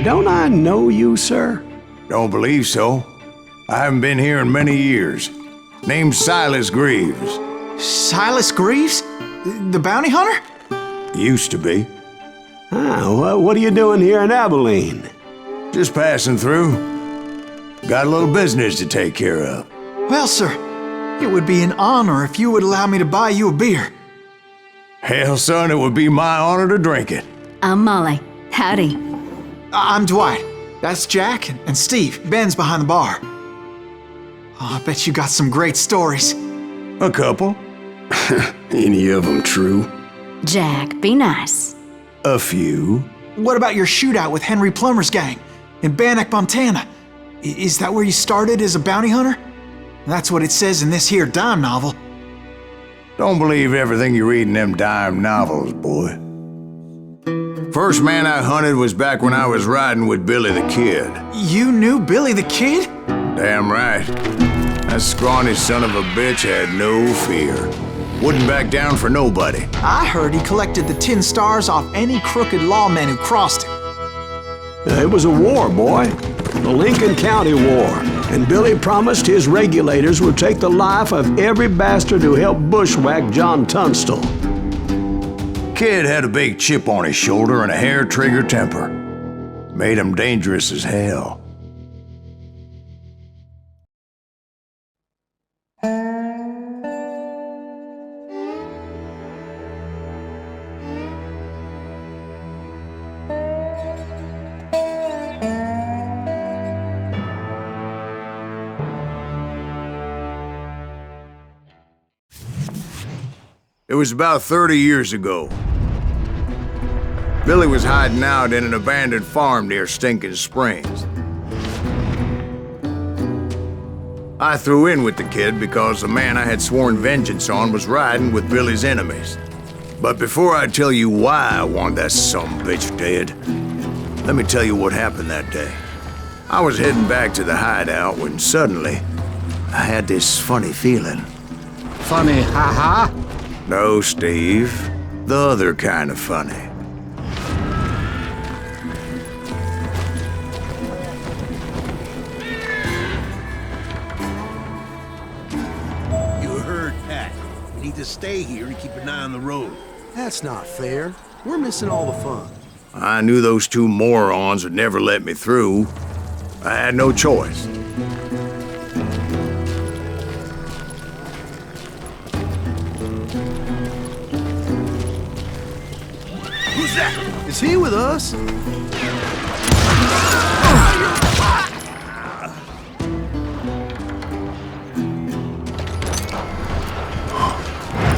Don't I know you, sir? Don't believe so. I haven't been here in many years. Name's Silas Greaves. Silas Greaves? The bounty hunter? Used to be. Well, what are you doing here in Abilene? Just passing through. Got a little business to take care of. Well, sir, it would be an honor if you would allow me to buy you a beer. Hell, son, it would be my honor to drink it. I'm Molly. Howdy. I'm Dwight. That's Jack and Steve. Ben's behind the bar. Oh, I bet you got some great stories. A couple. Any of them true? Jack, be nice. A few. What about your shootout with Henry Plummer's gang in Bannock, Montana? Is that where you started as a bounty hunter? That's what it says in this here dime novel. Don't believe everything you read in them dime novels, boy. First man I hunted was back when I was riding with Billy the Kid. You knew Billy the Kid? Damn right. That scrawny son of a bitch had no fear. Wouldn't back down for nobody. I heard he collected the 10 stars off any crooked lawman who crossed him. It was a war, boy. The Lincoln County War. And Billy promised his regulators would take the life of every bastard who helped bushwhack John Tunstall. Kid had a big chip on his shoulder and a hair-trigger temper. Made him dangerous as hell. It was about 30 years ago. Billy was hiding out in an abandoned farm near Stinking Springs. I threw in with the kid because the man I had sworn vengeance on was riding with Billy's enemies. But before I tell you why I want that sumbitch dead, let me tell you what happened that day. I was heading back to the hideout when suddenly I had this funny feeling. Funny, ha-ha? No, Steve. The other kind of funny. You heard Pat. We need to stay here and keep an eye on the road. That's not fair. We're missing all the fun. I knew those two morons would never let me through. I had no choice. Who's that? Is he with us?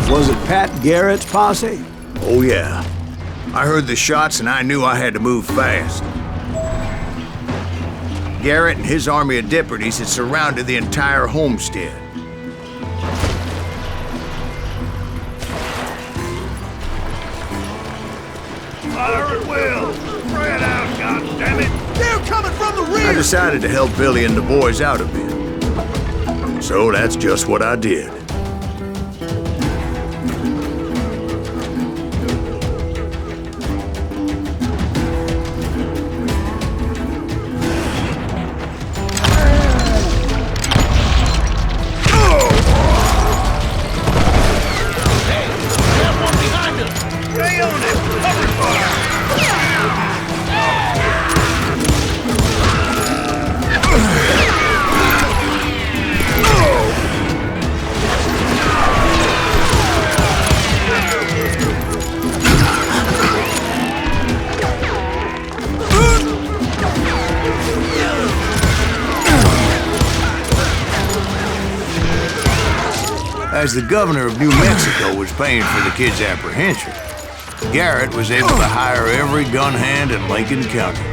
Was it Pat Garrett's posse? Oh yeah. I heard the shots and I knew I had to move fast. Garrett and his army of deputies had surrounded the entire homestead. Fire at will! Spread out, goddammit! They're coming from the I rear! decided to help Billy and the boys out a bit. So that's just what I did. Stay on it! Cover fire! As the governor of New Mexico was paying for the kid's apprehension, Garrett was able to hire every gun hand in Lincoln County.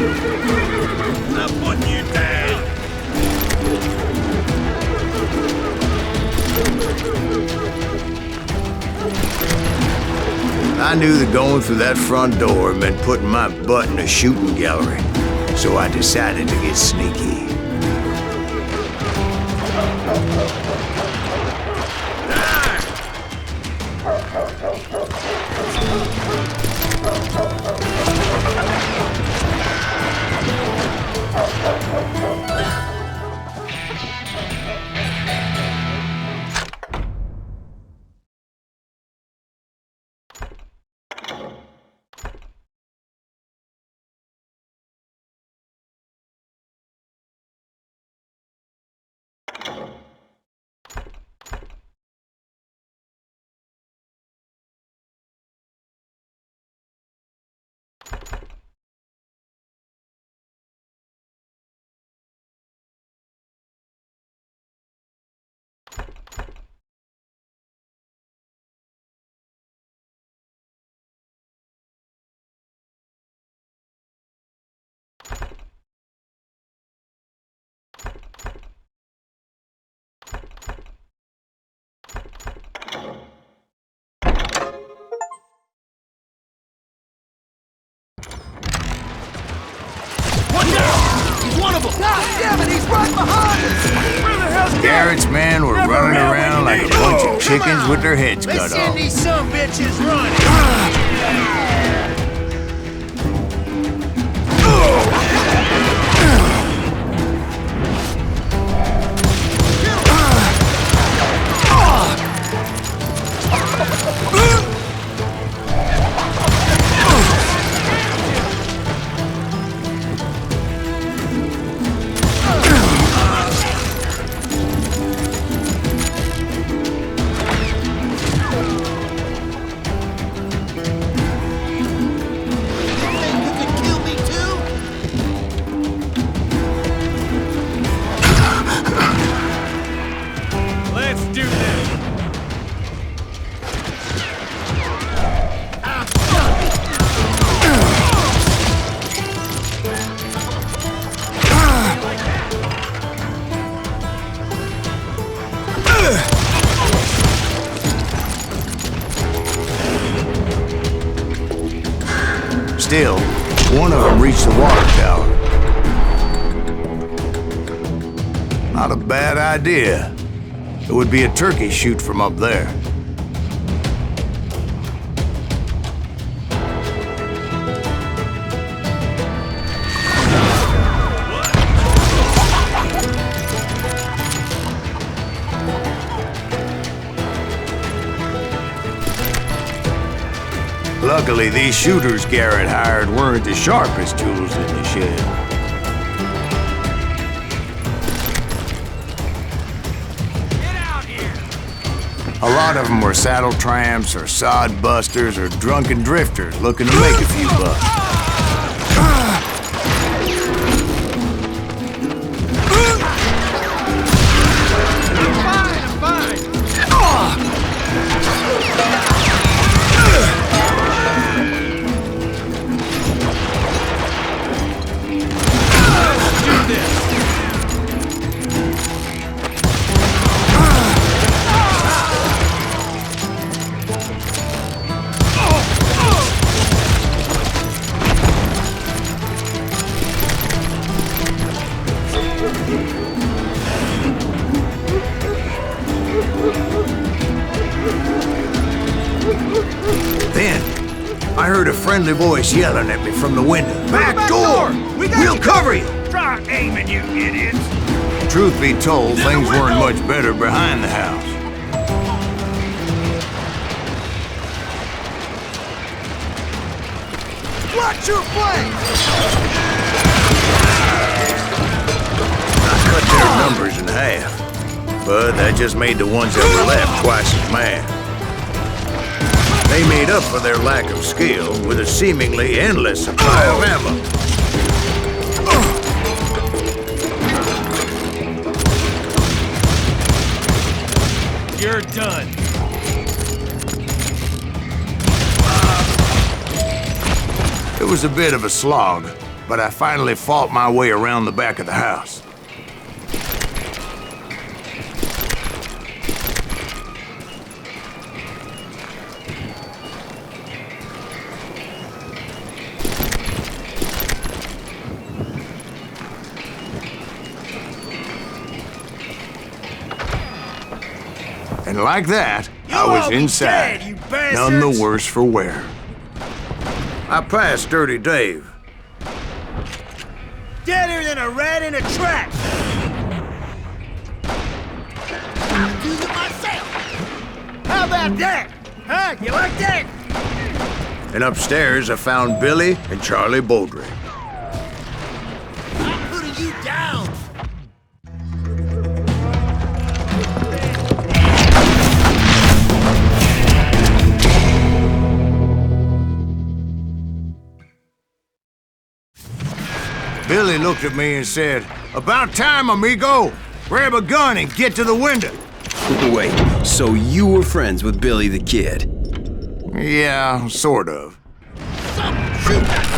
I'm putting you down! I knew that going through that front door meant putting my butt in a shooting gallery, so I decided to get sneaky. Garrett's men were running around like a bunch of chickens with their heads cut off. These some bitches running! Still, one of them reached the water tower. Not a bad idea. It would be a turkey shoot from up there. Luckily, these shooters Garrett hired weren't the sharpest tools in the shed. Get out here! A lot of them were saddle tramps or sod busters or drunken drifters looking to make a few bucks. Then, I heard a friendly voice yelling at me from the window. Back door! We'll cover you! Try aiming, you idiots! Truth be told, things weren't much better behind the house. Watch your flank! I cut their numbers in half, but that just made the ones that were left twice as mad. They made up for their lack of skill with a seemingly endless supply of ammo. You're done. It was a bit of a slog, but I finally fought my way around the back of the house. And like that, I was inside, dead, you none the bastards! worse for wear. I passed Dirty Dave. Deader than a rat in a trap! I'll do it myself! How about that? Huh? You like that? And upstairs, I found Billy and Charlie Bowdre. I'm putting you down! Billy looked at me and said, "About time, amigo! Grab a gun and get to the window!" Wait, so you were friends with Billy the Kid? Yeah, sort of.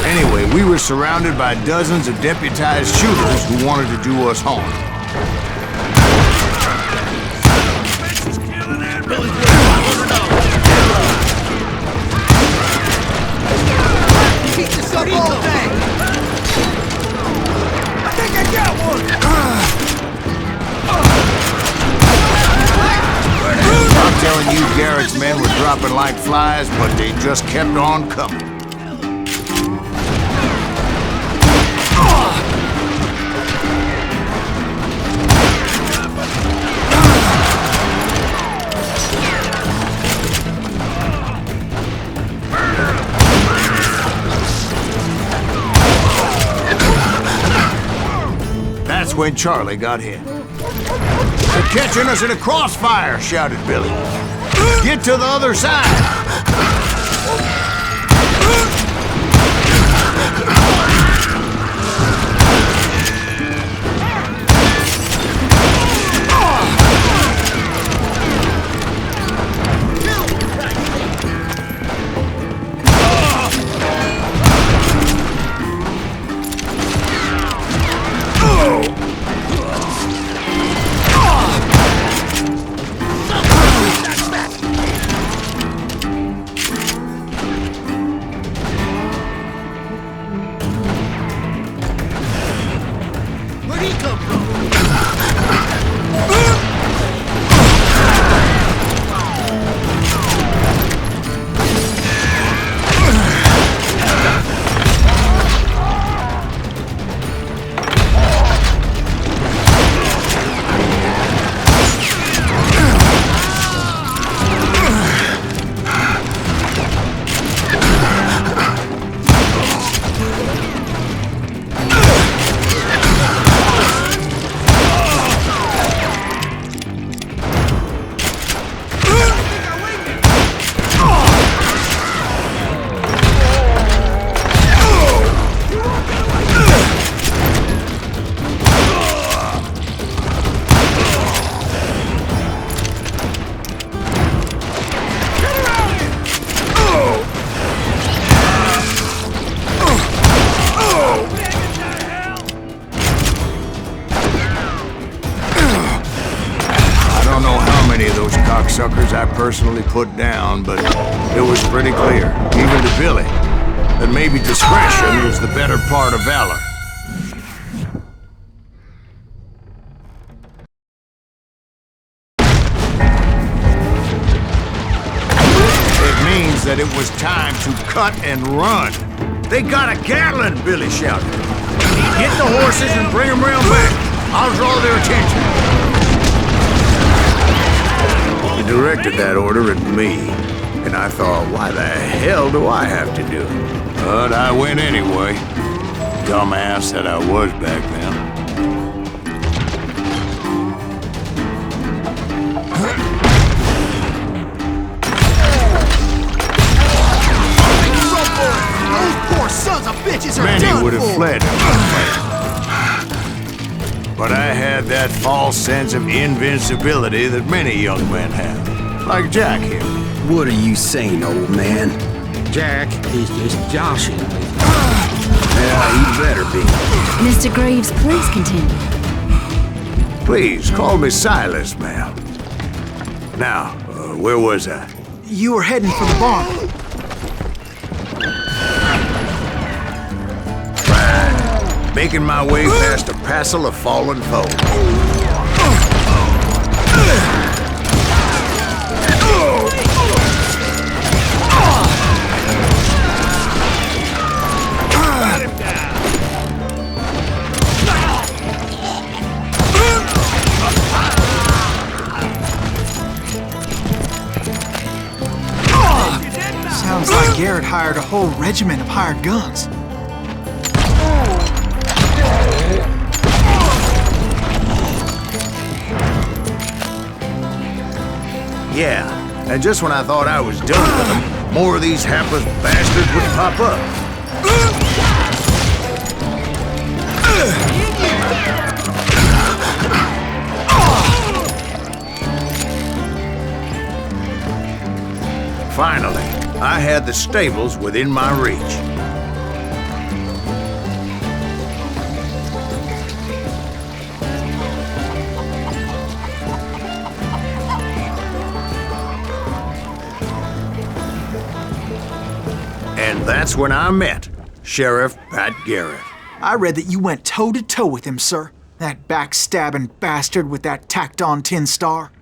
Anyway, we were surrounded by dozens of deputized shooters who wanted to do us harm. Keep this up all day! I think I got one! I'm telling you, Garrett's men were dropping like flies, but they just kept on coming. That's when Charlie got hit. "They're catching us in a crossfire!" shouted Billy. "Get to the other side!" Where'd he come from? Suckers I personally put down, but it was pretty clear, even to Billy, that maybe discretion was the better part of valor. It means that it was time to cut and run. "They got a Gatling!" Billy shouted. "Get the horses and bring them round back. I'll draw their attention." He directed that order at me, and I thought, why the hell do I have to do it? But I went anyway. Dumbass that I was back then. Those poor sons of bitches are Many done would have for. fled. But I had that false sense of invincibility that many young men have. Like Jack here. What are you saying, old man? Jack is just joshing with you. Yeah, he better be. Mr. Greaves, please continue. Please, call me Silas, ma'am. Now, where was I? You were heading for the barn. Right. Making my way past a passel of fallen foes. Sounds like Garrett hired a whole regiment of hired guns. Yeah, and just when I thought I was done with them, more of these hapless bastards would pop up. Finally, I had the stables within my reach. And that's when I met Sheriff Pat Garrett. I read that you went toe-to-toe with him, sir. That backstabbing bastard with that tacked-on tin star.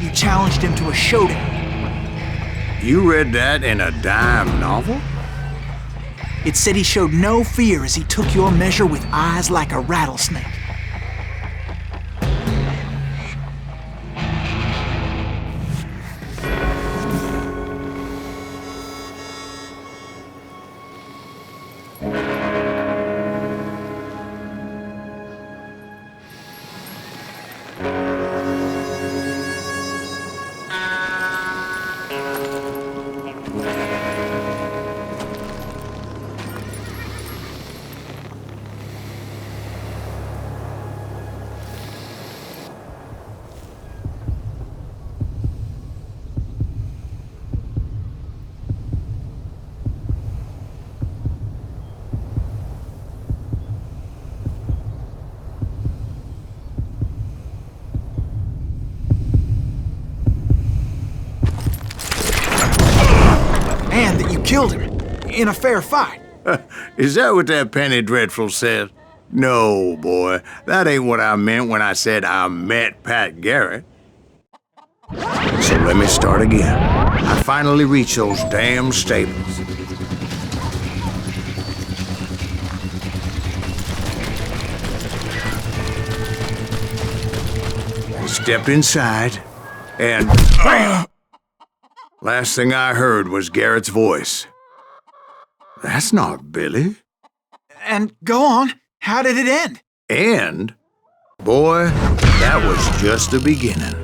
You challenged him to a showdown. You read that in a dime novel? It said he showed no fear as he took your measure with eyes like a rattlesnake. And that you killed him in a fair fight. Is that what that Penny Dreadful said? No, boy. That ain't what I meant when I said I met Pat Garrett. So let me start again. I finally reached those damn stables. I stepped inside, and BAM! Last thing I heard was Garrett's voice. That's not Billy. And go on, how did it end? And, boy, that was just the beginning.